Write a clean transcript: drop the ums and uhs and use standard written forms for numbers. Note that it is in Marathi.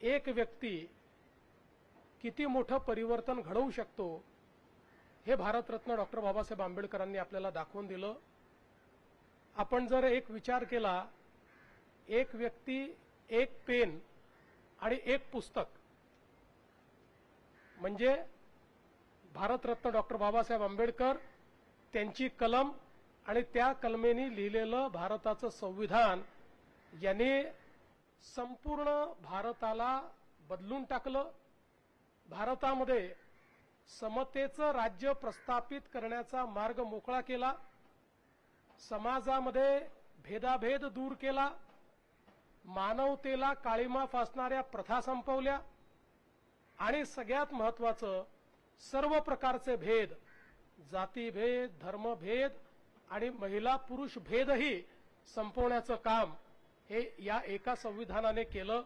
एक व्यक्ती किती मोठं परिवर्तन घडवू शकतो हे भारतरत्न डॉक्टर बाबासाहेब आंबेडकरांनी आपल्याला दाखवून दिलं। आपण जर एक विचार केला, एक व्यक्ती, एक पेन आणि एक पुस्तक, म्हणजे भारतरत्न डॉक्टर बाबासाहेब आंबेडकर, त्यांची कलम आणि त्या कलमेने लिहिलेलं भारताचं संविधान याने संपूर्ण भारताला बदलून टाकलं। भारतामध्ये समतेचं राज्य प्रस्थापित करण्याचा मार्ग मोकळा केला। समाजामध्ये भेदाभेद दूर केला। मानवतेला काळिमा फासणाऱ्या प्रथा संपवल्या आणि सगळ्यात महत्त्वाचं, सर्व प्रकारचे भेद, जातीभेद, धर्मभेद आणि महिला पुरुष भेदही संपवण्याचं काम हे या एका संविधानाने केलं।